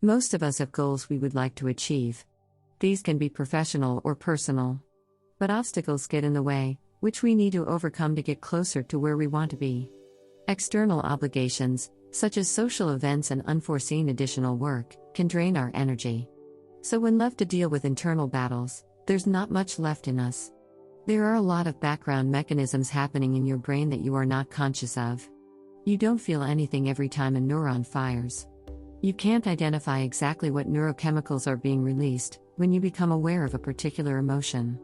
Most of us have goals we would like to achieve. These can be professional or personal. But obstacles get in the way, which we need to overcome to get closer to where we want to be. External obligations, such as social events and unforeseen additional work, can drain our energy. So when left to deal with internal battles, there's not much left in us. There are a lot of background mechanisms happening in your brain that you are not conscious of. You don't feel anything every time a neuron fires. You can't identify exactly what neurochemicals are being released when you become aware of a particular emotion.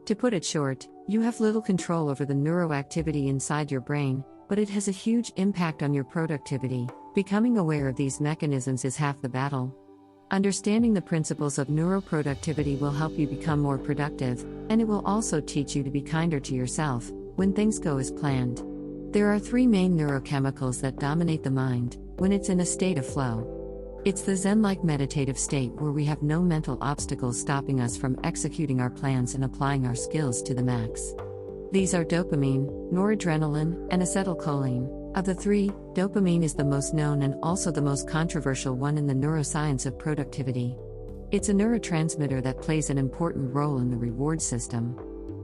To put it short, you have little control over the neuroactivity inside your brain, but it has a huge impact on your productivity. Becoming aware of these mechanisms is half the battle. Understanding the principles of neuroproductivity will help you become more productive, and it will also teach you to be kinder to yourself when things go as planned. There are 3 main neurochemicals that dominate the mind when it's in a state of flow. It's the Zen-like meditative state where we have no mental obstacles stopping us from executing our plans and applying our skills to the max. These are dopamine, noradrenaline, and acetylcholine. Of the 3, dopamine is the most known and also the most controversial one in the neuroscience of productivity. It's a neurotransmitter that plays an important role in the reward system.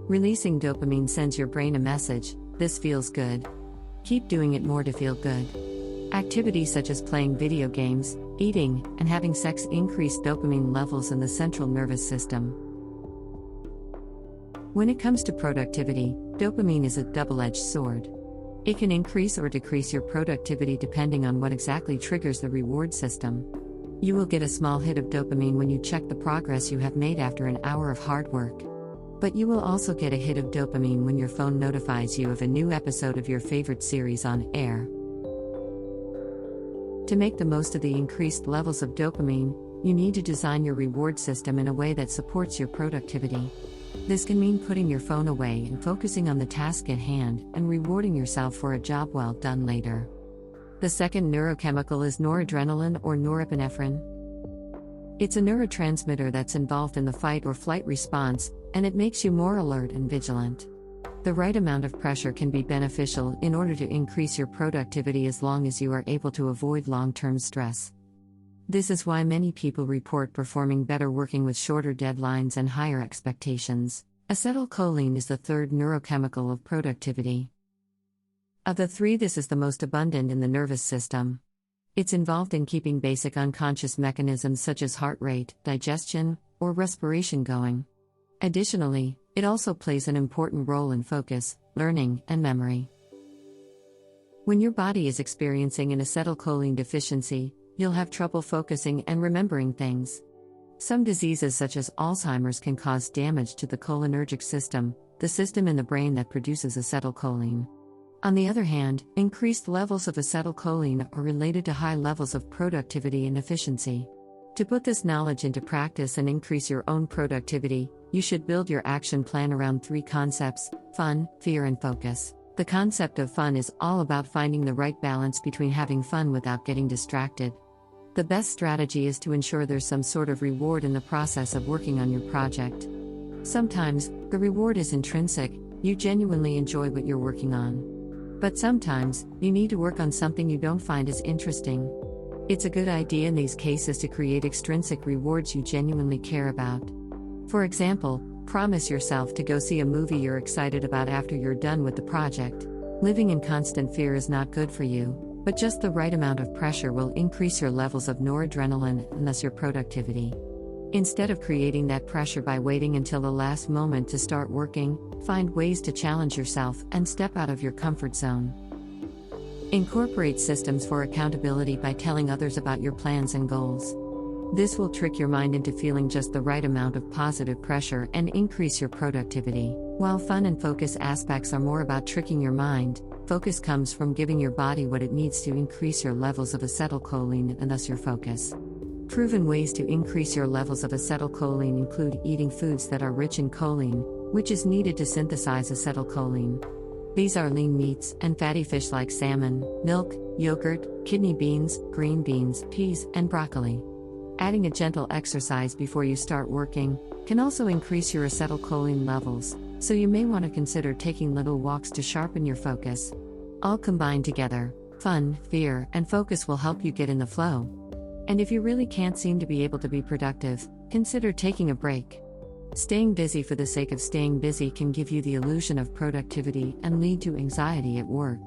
Releasing dopamine sends your brain a message: this feels good. Keep doing it more to feel good. Activities such as playing video games, eating, and having sex increase dopamine levels in the central nervous system. When it comes to productivity, dopamine is a double-edged sword. It can increase or decrease your productivity depending on what exactly triggers the reward system. You will get a small hit of dopamine when you check the progress you have made after an hour of hard work. But you will also get a hit of dopamine when your phone notifies you of a new episode of your favorite series on air. To make the most of the increased levels of dopamine, you need to design your reward system in a way that supports your productivity. This can mean putting your phone away and focusing on the task at hand and rewarding yourself for a job well done later. The second neurochemical is noradrenaline or norepinephrine. It's a neurotransmitter that's involved in the fight or flight response, and it makes you more alert and vigilant. The right amount of pressure can be beneficial in order to increase your productivity as long as you are able to avoid long-term stress. This is why many people report performing better working with shorter deadlines and higher expectations. Acetylcholine is the third neurochemical of productivity. Of the 3, this is the most abundant in the nervous system. It's involved in keeping basic unconscious mechanisms such as heart rate, digestion, or respiration going. Additionally, it also plays an important role in focus, learning, and memory. When your body is experiencing an acetylcholine deficiency, you'll have trouble focusing and remembering things. Some diseases such as Alzheimer's can cause damage to the cholinergic system, the system in the brain that produces acetylcholine. On the other hand, increased levels of acetylcholine are related to high levels of productivity and efficiency. To put this knowledge into practice and increase your own productivity, you should build your action plan around 3 concepts: fun, fear, and focus. The concept of fun is all about finding the right balance between having fun without getting distracted. The best strategy is to ensure there's some sort of reward in the process of working on your project. Sometimes, the reward is intrinsic, you genuinely enjoy what you're working on. But sometimes, you need to work on something you don't find as interesting. It's a good idea in these cases to create extrinsic rewards you genuinely care about. For example, promise yourself to go see a movie you're excited about after you're done with the project. Living in constant fear is not good for you, but just the right amount of pressure will increase your levels of noradrenaline and thus your productivity. Instead of creating that pressure by waiting until the last moment to start working, find ways to challenge yourself and step out of your comfort zone. Incorporate systems for accountability by telling others about your plans and goals. This will trick your mind into feeling just the right amount of positive pressure and increase your productivity. While fun and focus aspects are more about tricking your mind, focus comes from giving your body what it needs to increase your levels of acetylcholine and thus your focus. Proven ways to increase your levels of acetylcholine include eating foods that are rich in choline, which is needed to synthesize acetylcholine. These are lean meats and fatty fish like salmon, milk, yogurt, kidney beans, green beans, peas, and broccoli. Adding a gentle exercise before you start working can also increase your acetylcholine levels, so you may want to consider taking little walks to sharpen your focus. All combined together, fun, fear, and focus will help you get in the flow. And if you really can't seem to be able to be productive, consider taking a break. Staying busy for the sake of staying busy can give you the illusion of productivity and lead to anxiety at work.